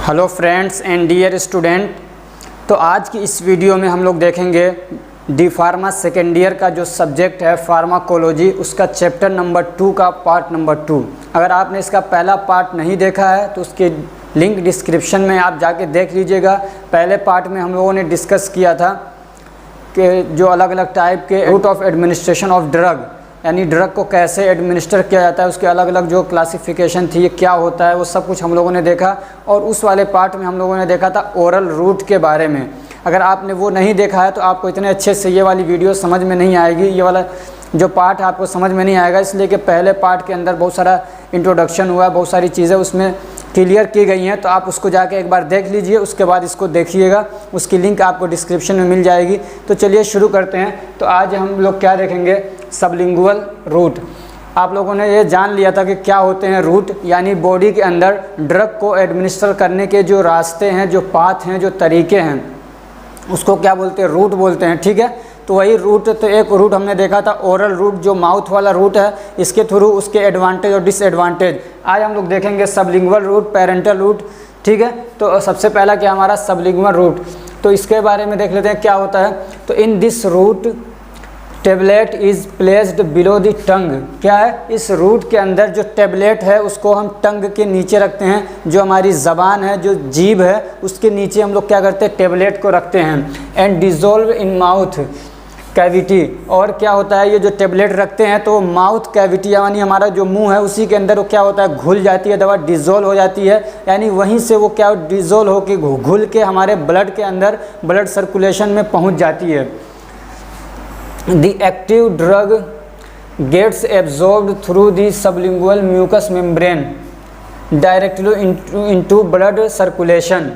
Hello friends and dear student. तो आज की इस वीडियो में हम लोग देखेंगे डी फार्मा सेकेंड ईयर का जो सब्जेक्ट है फार्माकोलॉजी, उसका चैप्टर नंबर 2 का पार्ट नंबर 2। अगर आपने इसका पहला पार्ट नहीं देखा है तो उसके लिंक डिस्क्रिप्शन में आप जाके देख लीजिएगा। पहले पार्ट में हम लोगों ने डिस्कस किया था कि जो अलग अलग टाइप के route of administration of drug, यानी ड्रग को कैसे एडमिनिस्टर किया जाता है, उसके अलग अलग जो क्लासिफिकेशन थी, ये क्या होता है, वो सब कुछ हम लोगों ने देखा। और उस वाले पार्ट में हम लोगों ने देखा था ओरल रूट के बारे में। अगर आपने वो नहीं देखा है तो आपको इतने अच्छे से ये वाली वीडियो समझ में नहीं आएगी, ये वाला जो पार्ट आपको समझ में नहीं आएगा, इसलिए कि पहले पार्ट के अंदर बहुत सारा इंट्रोडक्शन हुआ, बहुत सारी चीज़ें उसमें क्लियर की गई हैं। तो आप उसको जाके एक बार देख लीजिए, उसके बाद इसको देखिएगा, उसकी लिंक आपको डिस्क्रिप्शन में मिल जाएगी। तो चलिए शुरू करते हैं। तो आज हम लोग क्या देखेंगे, सबलिंगुअल रूट। आप लोगों ने ये जान लिया था कि क्या होते हैं रूट, यानी बॉडी के अंदर ड्रग को एडमिनिस्टर करने के जो रास्ते हैं, जो पाथ हैं, जो तरीके हैं, उसको क्या बोलते हैं, रूट बोलते हैं। ठीक है, तो वही रूट, तो एक रूट हमने देखा था ओरल रूट, जो माउथ वाला रूट है, इसके थ्रू उसके एडवांटेज और डिसएडवांटेज। आज हम लोग देखेंगे सबलिंगुअल रूट, पेरेंटल रूट। ठीक है, तो सबसे पहला क्या हमारा सबलिंगुअल रूट, तो इसके बारे में देख लेते हैं क्या होता है। तो in this route tablet is placed below the tongue. क्या है, इस रूट के अंदर जो टेबलेट है उसको हम टंग के नीचे रखते हैं, जो हमारी ज़बान है, जो जीभ है, उसके नीचे हम लोग क्या करते हैं, टेबलेट को रखते हैं। And dissolve in mouth cavity. और क्या होता है, ये जो टेबलेट रखते हैं तो माउथ कैविटी यानी हमारा जो मुंह है उसी के अंदर वो क्या होता है, घुल जाती है, दवा डिज़ोल्व हो जाती है, यानी वहीं से वो क्या डिज़ोल्व होकर घुल के हमारे ब्लड के अंदर ब्लड सर्कुलेशन में पहुंच जाती है। The active drug gets absorbed through the sublingual mucous membrane directly into blood circulation।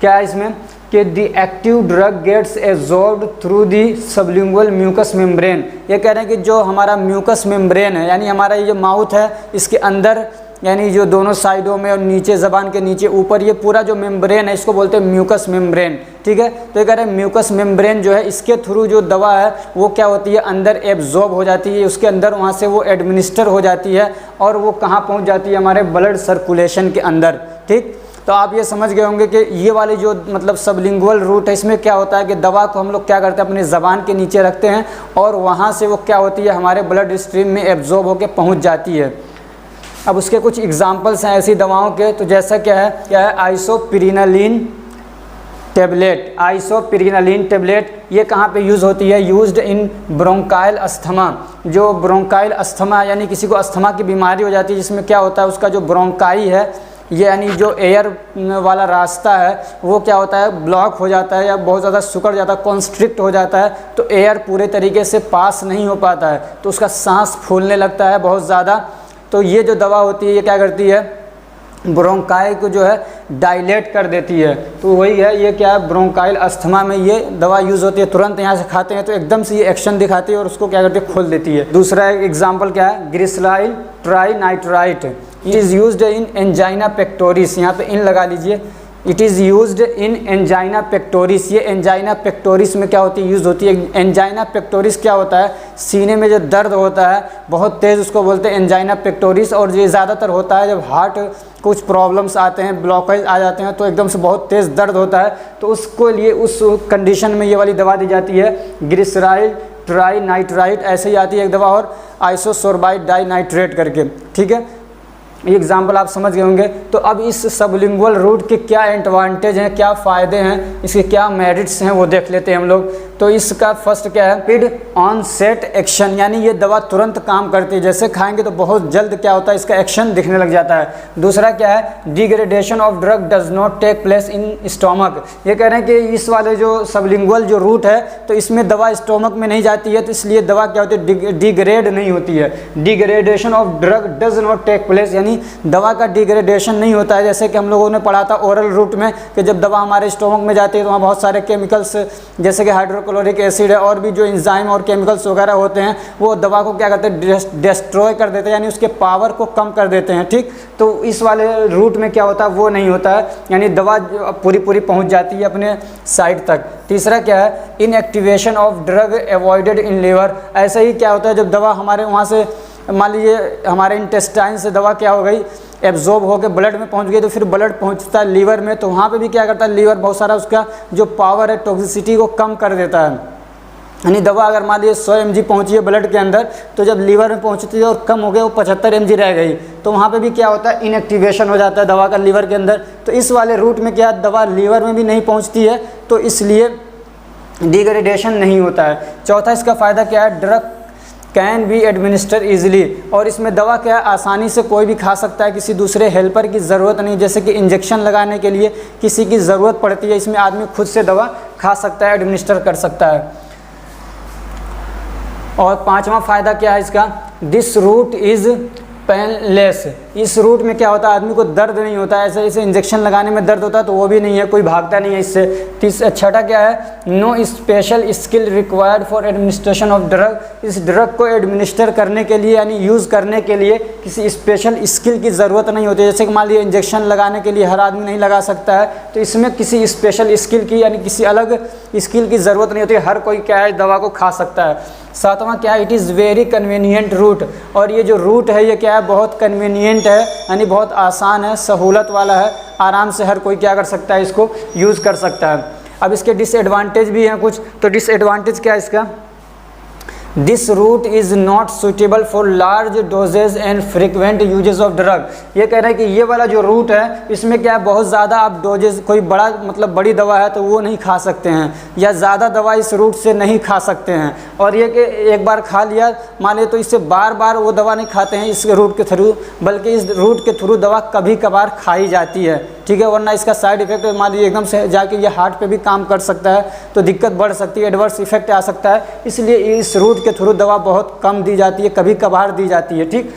क्या है इसमें कि the active drug gets absorbed through the sublingual mucous membrane। ये कह रहे हैं कि जो हमारा म्यूकस मेम्ब्रेन है, यानी हमारा ये जो माउथ है, इसके अंदर यानी जो दोनों साइडों में और नीचे ज़बान के नीचे ऊपर ये पूरा जो मेम्ब्रेन है, इसको बोलते हैं म्यूकस मेम्ब्रेन। ठीक है, तो ये कह रहे हैं म्यूकस मेम्ब्रेन जो है, इसके थ्रू जो दवा है वो क्या होती है, अंदर एब्जॉर्ब हो जाती है, उसके अंदर वहाँ से वो एडमिनिस्टर हो जाती है, और वो कहाँ पहुँच जाती है, हमारे ब्लड सर्कुलेशन के अंदर। ठीक, तो आप ये समझ गए होंगे कि ये वाली जो मतलब सबलिंगुअल रूट है, इसमें क्या होता है कि दवा को हम लोग क्या करते हैं, अपनी ज़बान के नीचे रखते हैं, और वहाँ से वो क्या होती है, हमारे ब्लड स्ट्रीम में एब्जॉर्ब होकर पहुँच जाती है। अब उसके कुछ एग्जाम्पल्स हैं ऐसी दवाओं के, तो जैसा क्या है आइसोप्रिनालिन टेबलेट। आइसोप्रिनालिन टेबलेट ये कहाँ पे यूज़ होती है, यूज्ड इन ब्रोंकाइल अस्थमा। जो ब्रोंकाइल अस्थमा यानी किसी को अस्थमा की बीमारी हो जाती है, जिसमें क्या होता है, उसका जो ब्रोंकाई है, ये यानी जो एयर वाला रास्ता है, वो क्या होता है, ब्लॉक हो जाता है या बहुत ज़्यादा सिकुड़ जाता है, कॉन्स्ट्रिक्ट हो जाता है, तो एयर पूरे तरीके से पास नहीं हो पाता है, तो उसका सांस फूलने लगता है बहुत ज़्यादा। तो ये जो दवा होती है, ये क्या करती है, ब्रोंकाई को जो है डायलेट कर देती है। तो वही है, ये क्या है, ब्रोंकाइल अस्थमा में ये दवा यूज़ होती है। तुरंत यहाँ से खाते हैं तो एकदम से ये एक्शन दिखाती है और उसको क्या करती है, खोल देती है। दूसरा एग्जांपल क्या है, glyceryl trinitrate. It is used in angina pectoris. यहाँ पे इन लगा लीजिए, it is used in angina pectoris. ये एंजाइना पेक्टोरिस में क्या होती है, यूज़ होती है। एंजाइना पेक्टोरिस क्या होता है, सीने में जो दर्द होता है बहुत तेज़, उसको बोलते हैं एंजाइना पेक्टोरिस। और ये ज़्यादातर होता है जब हार्ट कुछ प्रॉब्लम्स आते हैं, ब्लॉकेज आ जाते हैं, तो एकदम से बहुत तेज़ दर्द होता है, तो उसको लिए उस कंडीशन में ये वाली दवा दी जाती है, ग्लिसराइल ट्राइनाइट्राइट। ऐसे ही आती है एक दवा और, आइसोसोर्बाइड डाइनाइट्रेट करके। ठीक है, ये एग्जाम्पल आप समझ गए होंगे। तो अब इस सबलिंगुअल रूट के क्या एडवांटेज हैं, क्या फ़ायदे हैं, इसके क्या मेरिट्स हैं, वो देख लेते हैं हम लोग। तो इसका फर्स्ट क्या है, रैपिड ऑनसेट एक्शन, यानी ये दवा तुरंत काम करती है, जैसे खाएंगे तो बहुत जल्द क्या होता है, इसका एक्शन दिखने लग जाता है। दूसरा क्या है, degradation of drug does not take place in stomach. ये कह रहे हैं कि इस वाले जो सबलिंगुअल जो रूट है, तो इसमें दवा स्टोमक में नहीं जाती है, तो इसलिए दवा क्या होती है, डिग्रेड नहीं होती है। Degradation of drug does not take place, यानी दवा का डिग्रेडेशन नहीं होता है। जैसे कि हम लोगों ने पढ़ा था ओरल रूट में कि जब दवा हमारे स्टोमक में जाती है तो वहाँ बहुत सारे केमिकल्स, जैसे कि हाइड्रोक्लोरिक एसिड है, और भी जो एंजाइम और केमिकल्स वगैरह होते हैं, वो दवा को क्या करते हैं, डिस्ट्रॉय कर देते हैं, यानी उसके पावर को कम कर देते हैं। ठीक, तो इस वाले रूट में क्या होता है, वो नहीं होता है, यानी दवा पूरी पहुँच जाती है अपने साइड तक। तीसरा क्या है, inactivation of drug avoided in liver. ऐसे ही क्या होता है, जब दवा हमारे वहाँ से मान लीजिए हमारे इंटेस्टाइन से दवा क्या हो गई, एब्जॉर्ब होकर ब्लड में पहुंच गई तो फिर ब्लड पहुंचता है लीवर में, तो वहाँ पे भी क्या करता है लीवर बहुत सारा उसका जो पावर है टॉक्सिसिटी को कम कर देता है। यानी दवा अगर मान लीजिए 100 mg पहुंची है ब्लड के अंदर, तो जब लीवर में पहुंचती है और कम हो गया वो 75 mg रह गई, तो वहाँ पे भी क्या होता है इनएक्टिवेशन हो जाता है दवा का लीवर के अंदर। तो इस वाले रूट में क्या दवा लीवर में भी नहीं पहुँचती है, तो इसलिए डिग्रेडेशन नहीं होता है। चौथा इसका फ़ायदा क्या है, drug can be administer easily, और इसमें दवा क्या है आसानी से कोई भी खा सकता है, किसी दूसरे हेल्पर की ज़रूरत नहीं। जैसे कि इंजेक्शन लगाने के लिए किसी की ज़रूरत पड़ती है, इसमें आदमी खुद से दवा खा सकता है, एडमिनिस्टर कर सकता है। और पांचवा फ़ायदा क्या है इसका, दिस रूट इज़ पेनलेस। इस रूट में क्या होता है आदमी को दर्द नहीं होता है, ऐसे ऐसे इंजेक्शन लगाने में दर्द होता है तो वो भी नहीं है, कोई भागता नहीं है इससे। छठा क्या है, no special skill required for administration of drug. इस ड्रग को एडमिनिस्टर करने के लिए यानी यूज़ करने के लिए किसी स्पेशल स्किल की ज़रूरत नहीं होती। जैसे कि मान लीजिए इंजेक्शन लगाने के लिए हर आदमी नहीं लगा सकता है, तो इसमें किसी स्पेशल स्किल की यानी किसी अलग स्किल की ज़रूरत नहीं होती, हर कोई क्या है दवा को खा सकता है। सातवां क्या है, it is very convenient route, और ये जो रूट है ये क्या है बहुत कन्वीनियंट है, यानी बहुत आसान है, सहूलत वाला है, आराम से हर कोई क्या कर सकता है इसको यूज़ कर सकता है। अब इसके डिसएडवांटेज भी हैं कुछ, तो डिसएडवांटेज क्या है इसका, this route is not suitable for large doses and frequent uses of drug. ये कह रहे हैं कि ये वाला जो रूट है इसमें क्या है बहुत ज़्यादा आप डोजेज, कोई बड़ा मतलब बड़ी दवा है तो वो नहीं खा सकते हैं, या ज़्यादा दवा इस रूट से नहीं खा सकते हैं। और ये कि एक बार खा लिया मान लिया तो इससे बार बार वो दवा नहीं खाते हैं इस रूट के थ्रू, बल्कि इस रूट के थ्रू दवा कभी कभार खाई जाती है, ठीक है। वरना इसका साइड इफेक्ट मान लीजिए एकदम से जाके ये हार्ट पे भी काम कर सकता है, तो दिक्कत बढ़ सकती है, एडवर्स इफेक्ट आ सकता है। इसलिए इस रूट के थ्रू दवा बहुत कम दी जाती है, कभी कभार दी जाती है, ठीक।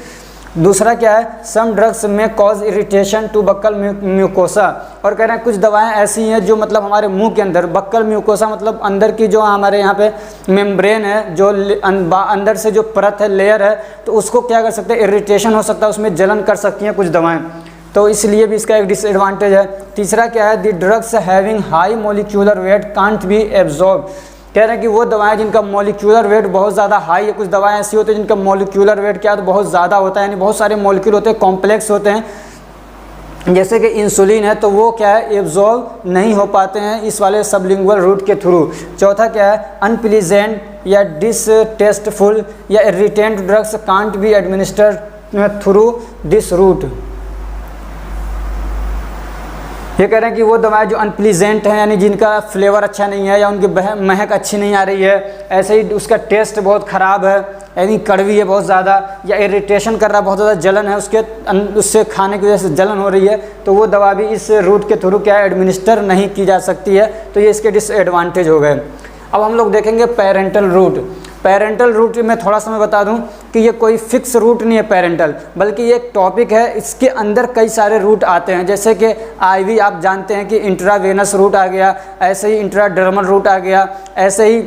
दूसरा क्या है, सम ड्रग्स में cause irritation to buccal mucosa, और कह रहे हैं कुछ दवाएं ऐसी हैं जो मतलब हमारे मुंह के अंदर, बक्कल म्यूकोसा मतलब अंदर की जो हमारे यहाँ पे मेम्ब्रेन है, जो अंदर से जो परत है, लेयर है, तो उसको क्या कर सकते हैं इरिटेशन हो सकता है, उसमें जलन कर सकती हैं कुछ दवाएँ, तो इसलिए भी इसका एक डिसएडवांटेज है। तीसरा क्या है, the drugs having high molecular weight can't be absorb. कह रहे हैं कि वो दवाएं जिनका मोलिक्यूलर वेट बहुत ज़्यादा हाई है, कुछ दवाएं ऐसी होती हैं जिनका मोलिक्यूलर वेट क्या तो बहुत ज़्यादा होता है, यानी बहुत सारे मोलिक्यूल होते हैं, कॉम्प्लेक्स होते हैं, जैसे कि इंसुलिन है, तो वो क्या है एब्जॉर्ब नहीं हो पाते हैं इस वाले सबलिंगुअल रूट के थ्रू। चौथा क्या है, अनप्लीजेंट या डिसटेस्टफुल या irritant drugs can't be administered through this route. ये कह रहे हैं कि वो दवाएं जो अनप्लीजेंट हैं यानी जिनका फ्लेवर अच्छा नहीं है या उनकी महक अच्छी नहीं आ रही है, ऐसे ही उसका टेस्ट बहुत ख़राब है, यानी कड़वी है बहुत ज़्यादा, या इरिटेशन कर रहा है, बहुत ज़्यादा जलन है उससे खाने की वजह से जलन हो रही है, तो वो दवा भी इस रूट के थ्रू क्या एडमिनिस्टर नहीं की जा सकती है, तो ये इसके डिसएडवांटेज हो गए। अब हम लोग देखेंगे पेरेंटल रूट। पेरेंटल रूट में थोड़ा सा मैं बता दूं कि ये कोई फिक्स रूट नहीं है पेरेंटल, बल्कि ये एक टॉपिक है, इसके अंदर कई सारे रूट आते हैं। जैसे कि आईवी आप जानते हैं कि इंट्रावेनस रूट आ गया, ऐसे ही इंट्राडर्मल रूट आ गया, ऐसे ही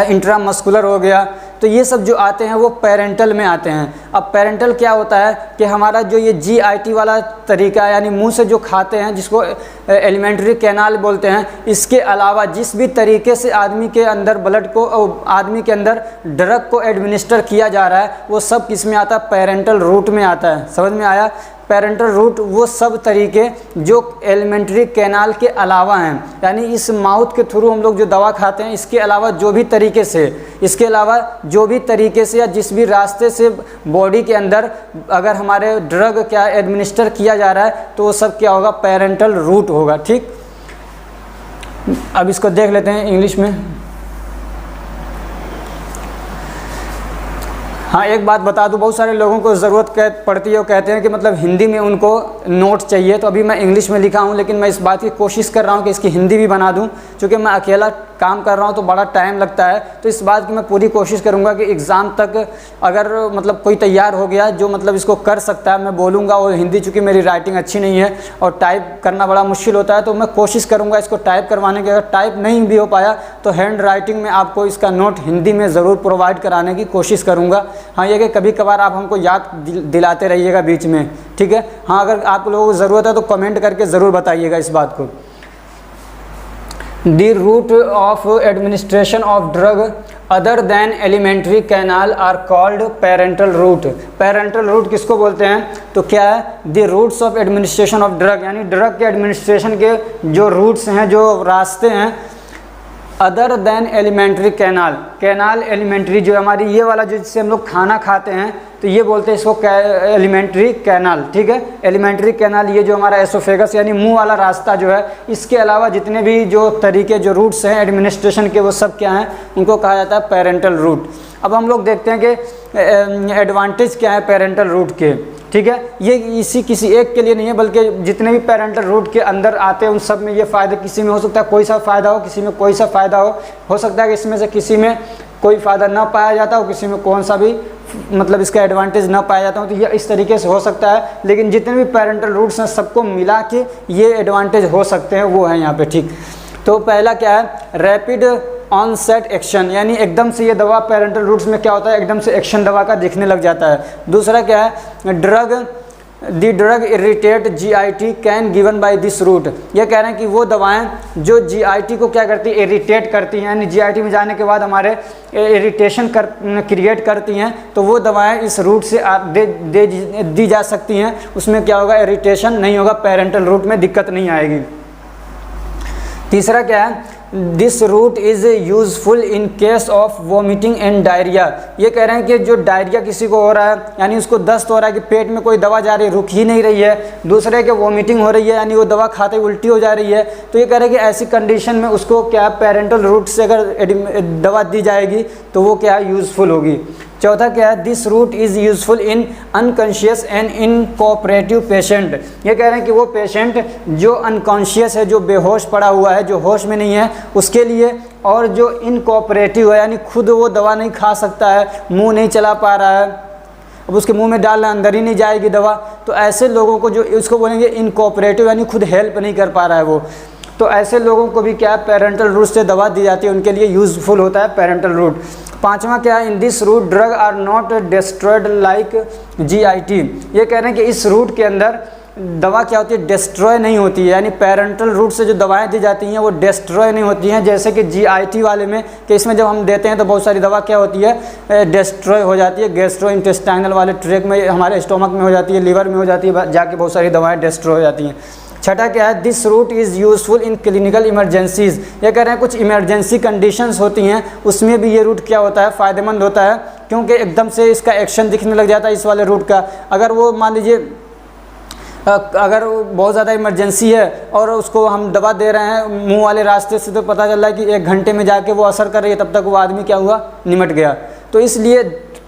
इंट्रामस्कुलर हो गया, तो ये सब जो आते हैं वो पेरेंटल में आते हैं। अब पेरेंटल क्या होता है कि हमारा जो ये GIT वाला तरीका है, यानी मुंह से जो खाते हैं जिसको एलिमेंट्री कैनाल बोलते हैं, इसके अलावा जिस भी तरीके से आदमी के अंदर ब्लड को, आदमी के अंदर ड्रग को एडमिनिस्टर किया जा रहा है, वो सब किस में आता है, पेरेंटल रूट में आता है। समझ में आया? पेरेंटल रूट वो सब तरीके जो एलिमेंट्री कैनाल के अलावा हैं, यानी इस माउथ के थ्रू हम लोग जो दवा खाते हैं, इसके अलावा जो भी तरीके से, इसके अलावा जो भी तरीके से या जिस भी रास्ते से बॉडी के अंदर अगर हमारे ड्रग क्या एडमिनिस्टर किया जा रहा है, तो वो सब क्या होगा, पेरेंटल रूट होगा। ठीक, अब इसको देख लेते हैं इंग्लिश में। हाँ, एक बात बता दूं, बहुत सारे लोगों को ज़रूरत पड़ती है, वो कहते हैं कि मतलब हिंदी में उनको नोट चाहिए, तो अभी मैं इंग्लिश में लिखा हूँ, लेकिन मैं इस बात की कोशिश कर रहा हूँ कि इसकी हिंदी भी बना दूँ, क्योंकि मैं अकेला काम कर रहा हूँ तो बड़ा टाइम लगता है। तो इस बात की मैं पूरी कोशिश करूँगा कि एग्ज़ाम तक अगर मतलब कोई तैयार हो गया जो मतलब इसको कर सकता है, मैं बोलूँगा। और हिंदी चूँकि मेरी राइटिंग अच्छी नहीं है और टाइप करना बड़ा मुश्किल होता है, तो मैं कोशिश करूँगा इसको टाइप करवाने की। अगर टाइप नहीं भी हो पाया तो हैंड राइटिंग में आपको इसका नोट हिंदी में ज़रूर प्रोवाइड कराने की कोशिश करूँगा। हाँ, ये कि कभी कभार आप हमको याद दिलाते रहिएगा बीच में, ठीक है। हाँ, अगर आप लोगों को ज़रूरत है तो कमेंट करके ज़रूर बताइएगा इस बात को। The route of administration of drug other than elementary canal are called parental route. Parental route किसको बोलते हैं? तो क्या है? The routes of administration of drug, यानी ड्रग के एडमिनिस्ट्रेशन के जो रूट्स हैं, जो रास्ते हैं, other than elementary canal. Canal elementary जो हमारी ये वाला जो जिससे हम लोग खाना खाते हैं, तो ये बोलते हैं इसको एलिमेंट्री कैनाल, ठीक है। एलिमेंट्री कैनाल ये जो हमारा एसोफेगस यानी मुंह वाला रास्ता जो है, इसके अलावा जितने भी जो तरीके जो रूट्स हैं एडमिनिस्ट्रेशन के, वो सब क्या हैं? उनको कहा जाता है पेरेंटल रूट। अब हम लोग देखते हैं कि एडवांटेज क्या है पेरेंटल रूट के, ठीक है। ये इसी किसी एक के लिए नहीं है, बल्कि जितने भी पेरेंटल रूट के अंदर आते हैं उन सब में ये फ़ायदे, किसी में हो सकता है कोई सा फ़ायदा हो, किसी में कोई सा फ़ायदा हो सकता है कि इसमें से किसी में कोई फ़ायदा ना पाया जाता हो, किसी में कौन सा भी मतलब इसका एडवांटेज ना पाया जाता हो, तो ये इस तरीके से हो सकता है। लेकिन जितने भी पेरेंटल रूट्स हैं सबको मिला के ये एडवांटेज हो सकते हैं, वो हैं यहाँ पे, ठीक। तो पहला क्या है? रैपिड ऑनसेट एक्शन, यानी एकदम से ये दवा पेरेंटल रूट्स में क्या होता है? एकदम से एक्शन दवा का दिखने लग जाता है। दूसरा क्या है? The drug irritate GIT can given by this route. ये कह रहे हैं कि वो दवाएं जो जीआईटी को क्या करती है? इरिटेट करती हैं, यानी जीआईटी में जाने के बाद हमारे इरिटेशन क्रिएट करती हैं, तो वो दवाएं इस रूट से दी जा सकती हैं। उसमें क्या होगा? इरिटेशन नहीं होगा, पेरेंटल रूट में दिक्कत नहीं आएगी। तीसरा क्या है? This route is useful in case of vomiting and diarrhoea. ये कह रहे हैं कि जो डायरिया किसी को हो रहा है, यानी उसको दस्त हो रहा है कि पेट में कोई दवा जा रही है, रुक ही नहीं रही है, दूसरे के वोमिटिंग हो रही है, यानी वो दवा खाते ही उल्टी हो जा रही है, तो ये कह रहे हैं कि ऐसी कंडीशन में उसको क्या पेरेंटल रूट से अगर दवा दी जाएगी तो वो क्या यूज़फुल होगी। चौथा क्या है? This route is useful in unconscious and in cooperative patient. ये कह रहे हैं कि वो पेशेंट जो अनकॉन्शियस है, जो बेहोश पड़ा हुआ है, जो होश में नहीं है, उसके लिए, और जो इनकोऑपरेटिव है, यानी खुद वो दवा नहीं खा सकता है, मुंह नहीं चला पा रहा है, अब उसके मुंह में डालना अंदर ही नहीं जाएगी दवा, तो ऐसे लोगों को जो इसको बोलेंगे इनकोऑपरेटिव, यानी खुद हेल्प नहीं कर पा रहा है वो, तो ऐसे लोगों को भी क्या है? पेरेंटल रूट से दवा दी जाती है, उनके लिए यूज़फुल होता है पेरेंटल रूट। पांचवा क्या है? In this route drug are not destroyed like GIT. ये कह रहे हैं कि इस रूट के अंदर दवा क्या होती है? डिस्ट्रॉय नहीं होती है, यानी पेरेंटल रूट से जो दवाएं दी जाती हैं वो डिस्ट्रॉय नहीं होती हैं, जैसे कि जीआईटी वाले में, कि इसमें जब हम देते हैं तो बहुत सारी दवा क्या होती है? डिस्ट्रॉय हो जाती है, गैस्ट्रो इंटेस्टाइनल वाले ट्रैक में, हमारे स्टोमक में हो जाती है, लीवर में हो जाती है, जाके बहुत सारी दवाएँ डिस्ट्रॉय हो जाती हैं। छठा क्या है? This route is useful in clinical emergencies. ये कह रहे हैं कुछ इमरजेंसी कंडीशंस होती हैं, उसमें भी ये रूट क्या होता है? फ़ायदेमंद होता है, क्योंकि एकदम से इसका एक्शन दिखने लग जाता है इस वाले रूट का। अगर वो मान लीजिए अगर बहुत ज़्यादा इमरजेंसी है और उसको हम दवा दे रहे हैं मुंह वाले रास्ते से, तो पता चल रहा है कि 1 घंटे में जाके वो असर कर रही है, तब तक वो आदमी क्या हुआ? निमट गया। तो इसलिए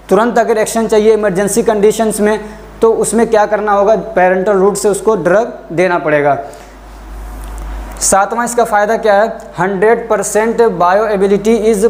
तुरंत अगर एक्शन चाहिए इमरजेंसी कंडीशंस में, तो उसमें क्या करना होगा? पेरेंटल रूट से उसको ड्रग देना पड़ेगा। सातवां इसका फ़ायदा क्या है? 100% bioavailability is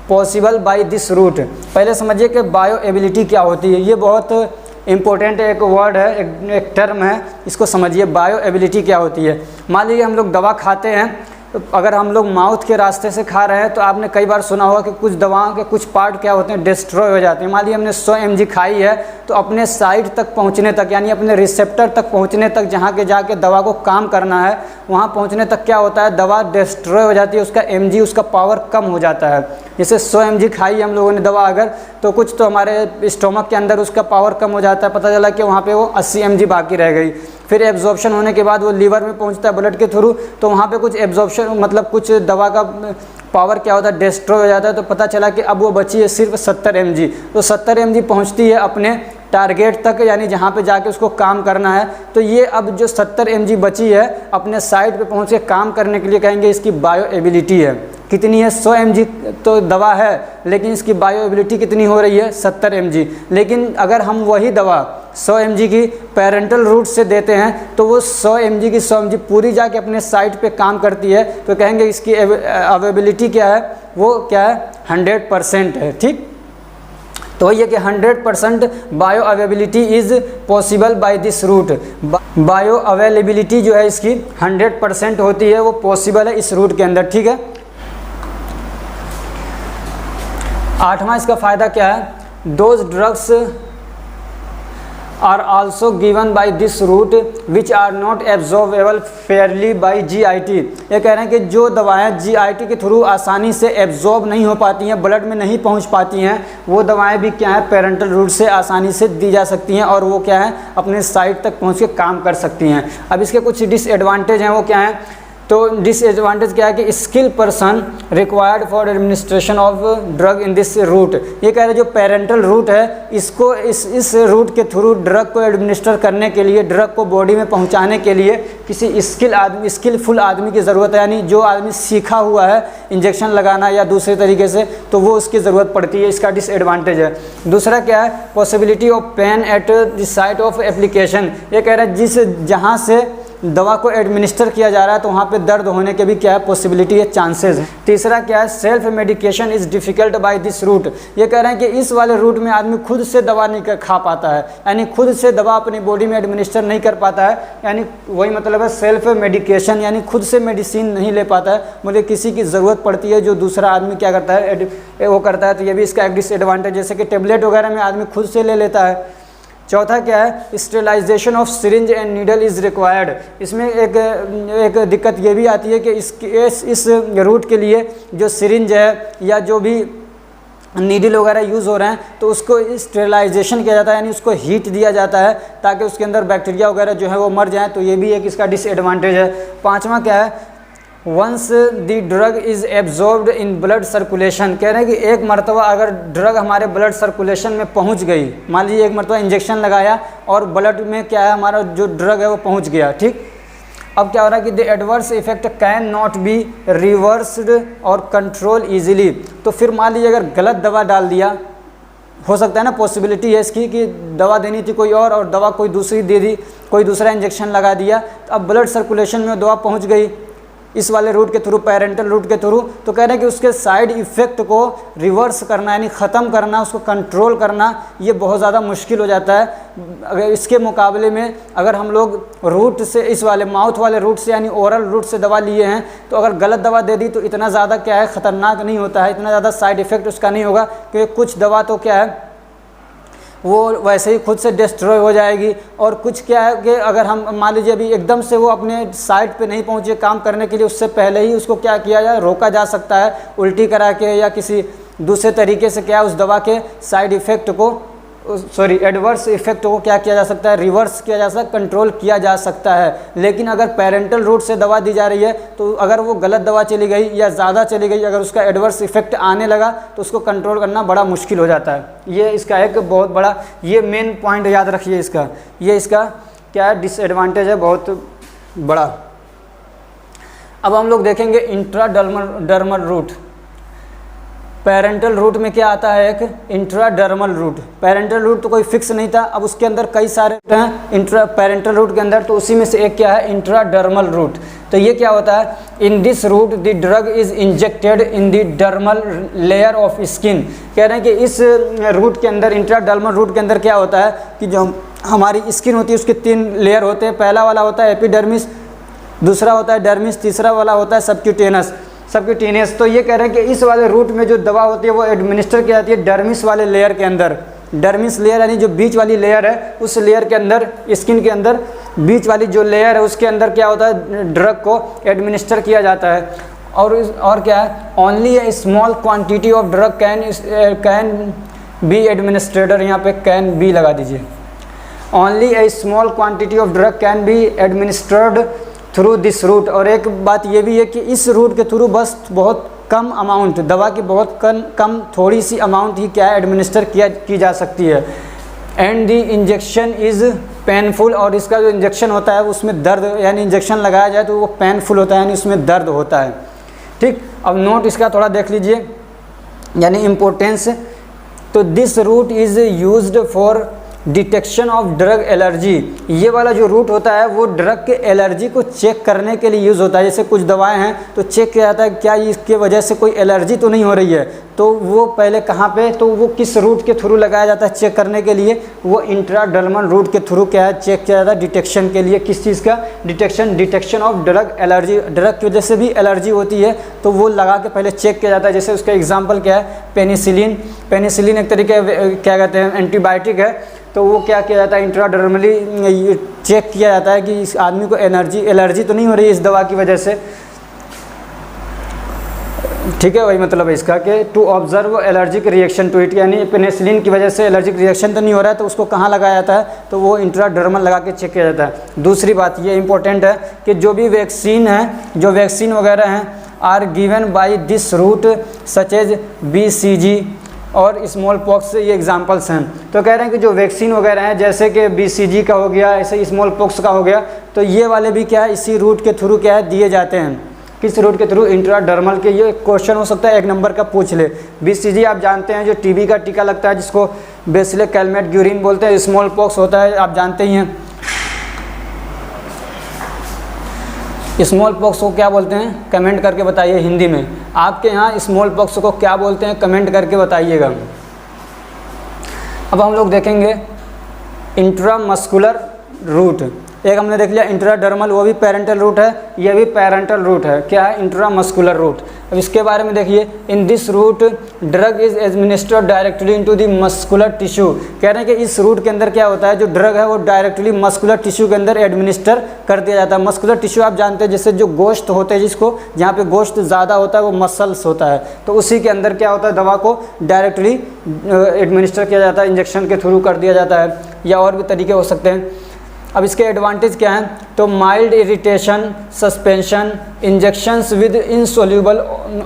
possible by this route. पहले समझिए कि बायोएबिलिटी क्या होती है, ये बहुत इम्पोर्टेंट एक वर्ड है, एक टर्म है, इसको समझिए। बायोएबिलिटी क्या होती है? मान लीजिए हम लोग दवा खाते हैं, तो अगर हम लोग माउथ के रास्ते से खा रहे हैं, तो आपने कई बार सुना होगा कि कुछ दवाओं के कुछ पार्ट क्या होते हैं? डिस्ट्रॉय हो जाते हैं। मान लीजिए हमने 100 mg खाई है, तो अपने साइड तक पहुंचने तक, यानी अपने रिसेप्टर तक पहुंचने तक, जहां के जाके दवा को काम करना है, वहां पहुंचने तक क्या होता है? दवा डिस्ट्रॉय हो जाती है, उसका mg, उसका पावर कम हो जाता है। जैसे 100 mg खाई हम लोगों ने दवा अगर, तो कुछ तो हमारे स्टोमक के अंदर उसका पावर कम हो जाता है, पता चला कि वहाँ पे वो 80 mg बाकी रह गई। फिर एब्जॉर्प्शन होने के बाद वो लीवर में पहुँचता है ब्लड के थ्रू, तो वहाँ पे कुछ एब्जॉर्प्शन मतलब कुछ दवा का पावर क्या होता है? डिस्ट्रॉय हो जाता है। तो पता चला कि अब वो बची है सिर्फ 70 mg। तो 70 mg पहुँचती है अपने टारगेट तक, यानी जहाँ पे जाके उसको काम करना है। तो ये अब जो 70 mg बची है अपने साइड पे पहुँच के काम करने के लिए कहेंगे इसकी बायोएबिलिटी है। कितनी है? 100 mg तो दवा है, लेकिन इसकी बायोएबिलिटी कितनी हो रही है? 70 mg। लेकिन अगर हम वही दवा 100 mg की पेरेंटल रूट से देते हैं, तो वो 100 mg की 100 mg पूरी जाके अपने साइट पे काम करती है, तो कहेंगे इसकी अवेबिलिटी क्या है? वो क्या है? 100% है, ठीक। तो ये कि 100% bioavailability is possible by this route. Bioavailability जो है इसकी 100% होती है, वो पॉसिबल है इस रूट के अंदर, ठीक है। आठवां इसका फ़ायदा क्या है? Those drugs are also given by this route which are not absorbable fairly by GIT। ये कह रहे हैं कि जो दवाएं GIT के थ्रू आसानी से एब्जॉर्ब नहीं हो पाती हैं, ब्लड में नहीं पहुंच पाती हैं, वो दवाएं भी क्या है पेरेंटल रूट से आसानी से दी जा सकती हैं और वो क्या है अपने साइट तक पहुंच के काम कर सकती हैं। अब इसके कुछ डिसएडवांटेज हैं, वो क्या हैं? तो डिसएडवांटेज क्या है कि skill person required for administration of drug in this route. ये कह रहे हैं जो पेरेंटल रूट है इसको इस रूट के थ्रू ड्रग को एडमिनिस्टर करने के लिए, ड्रग को बॉडी में पहुंचाने के लिए किसी स्किलफुल आदमी की ज़रूरत है, यानी जो आदमी सीखा हुआ है इंजेक्शन लगाना या दूसरे तरीके से, तो वो उसकी ज़रूरत पड़ती है। इसका डिसएडवांटेज है। दूसरा क्या है? Possibility of pen at the site of application. ये कह रहे हैं जहाँ से दवा को एडमिनिस्टर किया जा रहा है तो वहाँ पे दर्द होने के भी क्या है पॉसिबिलिटी है, चांसेस है। तीसरा क्या है? Self medication is difficult by this route. ये कह रहे हैं कि इस वाले रूट में आदमी खुद से दवा नहीं खा पाता है, यानी खुद से दवा अपनी बॉडी में एडमिनिस्टर नहीं कर पाता है, यानी वही मतलब है सेल्फ मेडिकेशन, यानी खुद से मेडिसिन नहीं ले पाता है, मुझे किसी की ज़रूरत पड़ती है जो दूसरा आदमी क्या करता है वो करता है। तो ये भी इसका एक डिसएडवांटेज, जैसे कि टेबलेट वगैरह में आदमी खुद से ले लेता है। चौथा क्या है? Sterilisation of syringe and needle is required. इसमें एक दिक्कत ये भी आती है कि इस रूट के लिए जो सिरिंज है या जो भी नीडल वगैरह यूज़ हो रहे हैं तो उसको स्टेरिलाइजेशन किया जाता है, यानी उसको हीट दिया जाता है ताकि उसके अंदर बैक्टीरिया वगैरह जो है वो मर जाएँ। तो ये भी एक इसका डिसएडवांटेज है। पाँचवा क्या है? Once the drug is absorbed in blood circulation. कह रहे हैं कि एक मरतबा अगर ड्रग हमारे ब्लड सर्कुलेशन में पहुंच गई, मान लीजिए एक मरतबा इंजेक्शन लगाया और ब्लड में क्या है हमारा जो ड्रग है वो पहुंच गया, ठीक। अब क्या हो रहा है कि the adverse effect can not be reversed और कंट्रोल ईजिली। तो फिर मान लीजिए अगर गलत दवा डाल दिया, हो सकता है ना पॉसिबिलिटी है इसकी कि दवा देनी थी कोई और दवा कोई दूसरी दे दी, कोई दूसरा इंजेक्शन लगा दिया, तो अब ब्लड सर्कुलेशन में दवा पहुंच गई इस वाले रूट के थ्रू, पेरेंटल रूट के थ्रू। तो कह रहे हैं कि उसके साइड इफ़ेक्ट को रिवर्स करना यानी ख़त्म करना, उसको कंट्रोल करना, ये बहुत ज़्यादा मुश्किल हो जाता है। अगर इसके मुकाबले में अगर हम लोग रूट से, इस वाले माउथ वाले रूट से यानी ओरल रूट से दवा लिए हैं, तो अगर गलत दवा दे दी तो इतना ज़्यादा क्या है ख़तरनाक नहीं होता है, इतना ज़्यादा साइड इफ़ेक्ट उसका नहीं होगा, क्योंकि कुछ दवा तो क्या है वो वैसे ही खुद से डिस्ट्रॉय हो जाएगी, और कुछ क्या है कि अगर हम मान लीजिए अभी एकदम से वो अपने साइट पे नहीं पहुंचे काम करने के लिए, उससे पहले ही उसको क्या किया जाए, रोका जा सकता है उल्टी करा के या किसी दूसरे तरीके से क्या उस दवा के साइड इफ़ेक्ट को एडवर्स इफेक्ट को क्या किया जा सकता है, रिवर्स किया जा सकता है, कंट्रोल किया जा सकता है। लेकिन अगर पेरेंटल रूट से दवा दी जा रही है तो अगर वो गलत दवा चली गई या ज़्यादा चली गई, अगर उसका एडवर्स इफेक्ट आने लगा तो उसको कंट्रोल करना बड़ा मुश्किल हो जाता है। ये इसका एक बहुत बड़ा ये मेन पॉइंट याद रखिए इसका, ये इसका क्या है डिसएडवांटेज है बहुत बड़ा। अब हम लोग देखेंगे इंट्राडर्मल रूट। पेरेंटल रूट में क्या आता है, एक इंट्राडर्मल रूट। पेरेंटल रूट तो कोई फिक्स नहीं था, अब उसके अंदर कई सारे हैं पेरेंटल रूट के अंदर, तो उसी में से एक क्या है इंट्राडर्मल रूट। तो ये क्या होता है, in this route the drug is injected in the dermal layer of skin. कह रहे हैं कि इस रूट के अंदर, इंट्राडर्मल रूट के अंदर क्या होता है कि जो हमारी स्किन होती है उसके 3 लेयर होते हैं। पहला वाला होता है एपिडर्मिस, दूसरा होता है डर्मिस, तीसरा वाला होता है सबक्यूटेनस। तो ये कह रहे हैं कि इस वाले रूट में जो दवा होती है वो एडमिनिस्टर की जाती है डर्मिस वाले लेयर के अंदर। डर्मिस लेयर यानी जो बीच वाली लेयर है, उस लेयर के अंदर, स्किन के अंदर बीच वाली जो लेयर है उसके अंदर क्या होता है, ड्रग को एडमिनिस्टर किया जाता है। और क्या है, only a small quantity of drug can be administrator, यहाँ पे कैन बी लगा दीजिए। Only a small quantity of drug can be administered through this route. और एक बात ये भी है कि इस रूट के थ्रू बस बहुत कम अमाउंट, दवा की बहुत कम थोड़ी सी अमाउंट ही क्या है एडमिनिस्टर की जा सकती है। And the injection is painful, और इसका जो इंजेक्शन होता है उसमें दर्द, यानी इंजेक्शन लगाया जाए तो वो पेनफुल होता है, यानी उसमें दर्द होता है। ठीक, अब नोट इसका थोड़ा देख लीजिए, यानी इम्पोर्टेंस। तो this route is used for detection of drug allergy. ये वाला जो रूट होता है वो ड्रग के एलर्जी को चेक करने के लिए यूज़ होता है। जैसे कुछ दवाएं हैं तो चेक किया जाता है क्या इसके वजह से कोई एलर्जी तो नहीं हो रही है, तो वो पहले कहाँ पे, तो वो किस रूट के थ्रू लगाया जाता है चेक करने के लिए, वो इंट्राडर्मल रूट के थ्रू क्या है चेक किया जाता है डिटेक्शन के लिए। किस चीज़ का detection of drug allergy. Drug की वजह से भी एलर्जी होती है तो वो लगा के पहले चेक किया जाता है। जैसे उसका एग्जाम्पल क्या है, पेनिसिलिन एक तरीके क्या कहते हैं एंटीबायोटिक है, तो वो क्या किया जाता है, इंट्राडर्मली चेक किया जाता है कि इस आदमी को एलर्जी तो नहीं हो रही है इस दवा की वजह से, ठीक है। वही मतलब है इसका कि to observe allergic reaction to it, यानी पेनिसिलिन की वजह से एलर्जिक रिएक्शन तो नहीं हो रहा है, तो उसको कहाँ लगाया जाता है, तो वो इंट्राडर्मल लगा के चेक किया जाता है। दूसरी बात ये इंपॉर्टेंट है कि जो भी वैक्सीन है, जो वैक्सीन वगैरह हैं, are given by this route such as BCG और स्मॉल पॉक्स, ये एग्जाम्पल्स हैं। तो कह रहे हैं कि जो वैक्सीन वगैरह हैं जैसे कि BCG का हो गया, ऐसे स्मॉल पॉक्स का हो गया, तो ये वाले भी क्या है इसी रूट के थ्रू क्या है दिए जाते हैं। किस रूट के थ्रू, इंट्राडर्मल के। ये क्वेश्चन हो सकता है 1 नंबर का पूछ ले। BCG आप जानते हैं जो TB का टीका लगता है जिसको बेसिलस कैलमेट ग्यूरिन बोलते हैं। स्मॉल पॉक्स होता है आप जानते ही हैं। स्मॉल पॉक्स को क्या बोलते हैं कमेंट करके बताइए हिंदी में, आपके यहाँ स्मॉल पॉक्स को क्या बोलते हैं कमेंट करके बताइएगा। अब हम लोग देखेंगे इंट्रामस्कुलर रूट। एक हमने देख लिया इंट्राडर्मल, वो भी पेरेंटल रूट है, ये भी पेरेंटल रूट है। क्या है, इंट्रामस्कुलर रूट। अब इसके बारे में देखिए, in this route drug is administered directly into the muscular tissue. कह रहे हैं कि इस रूट के अंदर क्या होता है, जो ड्रग है वो डायरेक्टली मस्कुलर टिश्यू के अंदर एडमिनिस्टर कर दिया जाता है। मस्कुलर टिश्यू आप जानते हैं जैसे जो गोश्त होते हैं, जिसको जहाँ पे गोश्त ज़्यादा होता है वो मसल्स होता है, तो उसी के अंदर क्या होता है, दवा को डायरेक्टली एडमिनिस्टर किया जाता है, इंजेक्शन के थ्रू कर दिया जाता है, या और भी तरीके हो सकते हैं। अब इसके एडवांटेज क्या हैं, तो mild irritation, suspension, injections with insoluble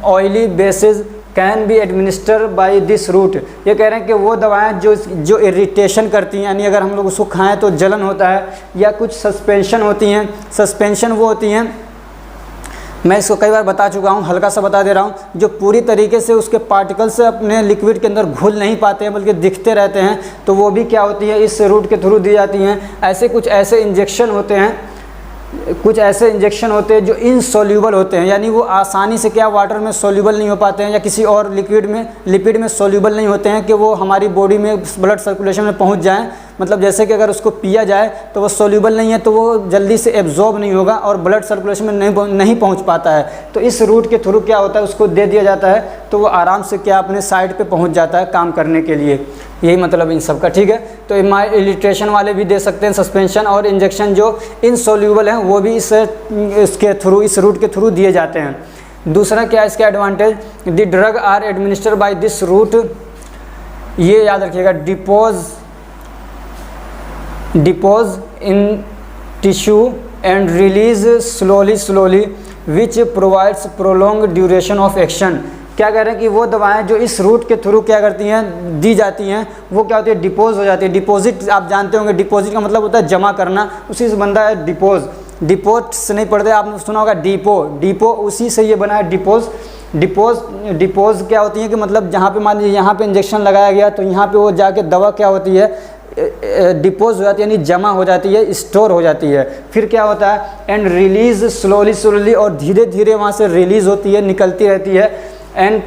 oily basis can be administer by this route. ये कह रहे हैं कि वो दवाएं जो इरिटेशन करती हैं, यानी अगर हम लोग उसको खाएं तो जलन होता है, या कुछ सस्पेंशन होती हैं। सस्पेंशन वो होती हैं, मैं इसको कई बार बता चुका हूँ, हल्का सा बता दे रहा हूँ, जो पूरी तरीके से उसके पार्टिकल्स अपने लिक्विड के अंदर घुल नहीं पाते हैं बल्कि दिखते रहते हैं, तो वो भी क्या होती है इस रूट के थ्रू दी जाती हैं। ऐसे कुछ ऐसे इंजेक्शन होते हैं, कुछ ऐसे इंजेक्शन होते हैं जो इनसोल्यूबल होते हैं, यानी वो आसानी से क्या वाटर में सोल्यूबल नहीं हो पाते हैं, या किसी और लिपिड में सोल्यूबल नहीं होते हैं कि वो हमारी बॉडी में ब्लड सर्कुलेशन में पहुंच जाएं। मतलब जैसे कि अगर उसको पिया जाए तो वो सोल्यूबल नहीं है, तो वो जल्दी से एब्जॉर्ब नहीं होगा और ब्लड सर्कुलेशन में नहीं पहुंच पाता है। तो इस रूट के थ्रू क्या होता है, उसको दे दिया जाता है, तो वो आराम से क्या अपने साइड पे पहुंच जाता है काम करने के लिए। यही मतलब इन सब का, ठीक है। तो इलिट्रेशन वाले भी दे सकते हैं, सस्पेंशन और इंजेक्शन जो इनसोल्यूबल हैं वो भी इसके थ्रू, इस रूट के थ्रू दिए जाते हैं। दूसरा क्या है इसका advantage, the drug are administered by this route, ये याद रखिएगा, depose in tissue and release slowly which provides prolong duration of action. क्या कह रहे हैं कि वो दवाएं जो इस रूट के थ्रू क्या करती हैं, दी जाती हैं, वो क्या होती है, डिपोज हो जाती है। डिपॉजिट आप जानते होंगे, डिपॉजिट का मतलब होता है जमा करना, उसी से बनता है डिपोज। डिपोज से नहीं पढ़ते, आपने सुना होगा डिपो उसी से ये बना है डिपोज क्या होती है कि मतलब जहाँ पे मान लीजिए यहाँ पे इंजेक्शन लगाया गया, तो यहाँ पे वो जाके दवा क्या होती है, डिपोज हो जाती है, यानी जमा हो जाती है, स्टोर हो जाती है। फिर क्या होता है, एंड रिलीज स्लोली, और धीरे धीरे वहाँ से रिलीज होती है, निकलती रहती है। And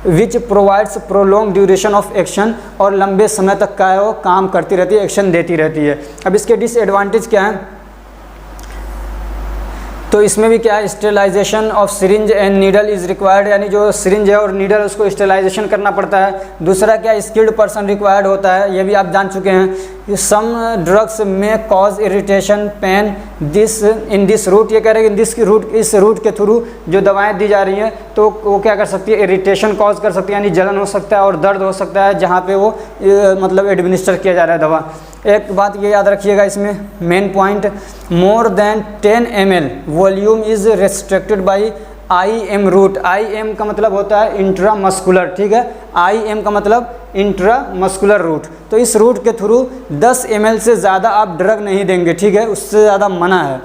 which provides prolong duration of action, और लंबे समय तक का वो काम करती रहती है, एक्शन देती रहती है। अब इसके डिसएडवांटेज क्या है, तो इसमें भी क्या है, sterilisation of syringe and needle is required, यानी जो सिरिंज है और नीडल उसको स्टेरिलाइजेशन करना पड़ता है। दूसरा क्या, स्किल्ड पर्सन रिक्वायर्ड होता है, ये भी आप जान चुके हैं। सम ड्रग्स में cause irritation pain in this route, ये कह रहे हैं कि इस रूट के थ्रू जो दवाएं दी जा रही हैं तो वो क्या कर सकती है, इरिटेशन कॉज कर सकती है, यानी जलन हो सकता है और दर्द हो सकता है जहाँ पे वो मतलब एडमिनिस्टर किया जा रहा है दवा। एक बात ये याद रखिएगा इसमें main point, more than 10 ml volume is restricted by IM route. IM का मतलब होता है इंट्रामस्कुलर, ठीक है, IM का मतलब इंट्रामस्कुलर रूट। तो इस रूट के थ्रू 10 ml से ज़्यादा आप ड्रग नहीं देंगे, ठीक है, उससे ज़्यादा मना है।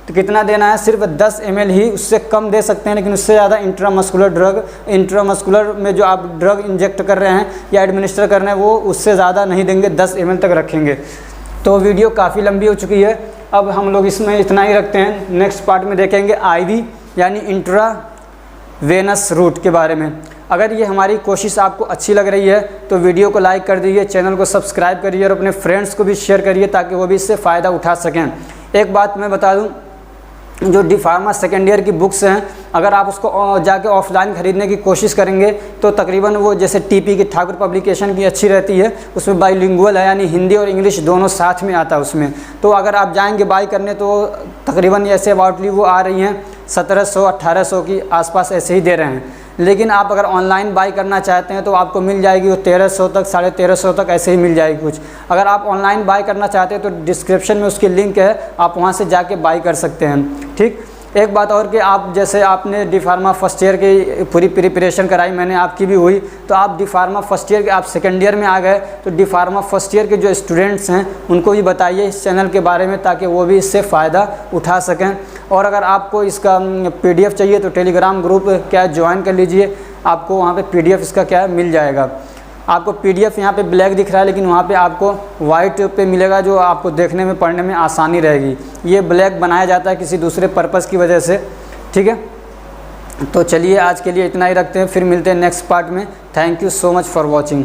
तो कितना देना है, सिर्फ 10 ml ही, उससे कम दे सकते हैं, लेकिन उससे ज़्यादा इंट्रामस्कुलर में जो आप ड्रग इंजेक्ट कर रहे हैं या एडमिनिस्टर कर रहे हैं वो उससे ज़्यादा नहीं देंगे, 10 ml तक रखेंगे। तो वीडियो काफ़ी लंबी हो चुकी है, अब हम लोग इसमें इतना ही रखते हैं। नेक्स्ट पार्ट में देखेंगे IV यानी इंट्रावेनस रूट के बारे में। अगर ये हमारी कोशिश आपको अच्छी लग रही है तो वीडियो को लाइक कर दीजिए, चैनल को सब्सक्राइब करिए और अपने फ्रेंड्स को भी शेयर करिए ताकि वो भी इससे फ़ायदा उठा सकें। एक बात मैं बता दूं जो डी फार्मा सेकेंड ईयर की बुक्स हैं, अगर आप उसको जाके ऑफलाइन ख़रीदने की कोशिश करेंगे तो तकरीबन वो जैसे टीपी की ठाकुर पब्लिकेशन की अच्छी रहती है, उसमें बाइलिंगुअल है, यानी हिंदी और इंग्लिश दोनों साथ में आता है उसमें। तो अगर आप जाएंगे बाई करने तो तकरीबन ऐसे अबाउटली वो आ रही हैं 1700-1800 की आसपास ऐसे ही दे रहे हैं। लेकिन आप अगर ऑनलाइन बाई करना चाहते हैं तो आपको मिल जाएगी वो 1300 तक, 1350 तक ऐसे ही मिल जाएगी कुछ। अगर आप ऑनलाइन बाई करना चाहते हैं तो डिस्क्रिप्शन में उसकी लिंक है, आप वहां से जाके बाई कर सकते हैं। ठीक, एक बात और कि आप जैसे आपने डी फार्मा फर्स्ट ईयर की पूरी प्रिपरेशन कराई, मैंने आपकी भी हुई, तो आप डी फार्मा फर्स्ट ईयर के आप सेकेंड ईयर में आ गए तो डी फार्मा फर्स्ट ईयर के जो स्टूडेंट्स हैं उनको भी बताइए इस चैनल के बारे में, ताकि वो भी इससे फ़ायदा उठा सकें। और अगर आपको इसका PDF चाहिए तो टेलीग्राम ग्रुप क्या ज्वाइन कर लीजिए, आपको वहाँ पे PDF इसका क्या मिल जाएगा। आपको PDF यहाँ पे ब्लैक दिख रहा है, लेकिन वहाँ पे आपको वाइट पे मिलेगा, जो आपको देखने में पढ़ने में आसानी रहेगी। ये ब्लैक बनाया जाता है किसी दूसरे पर्पज़ की वजह से। ठीक है, तो चलिए आज के लिए इतना ही रखते हैं, फिर मिलते हैं नेक्स्ट पार्ट में। Thank you so much for watching.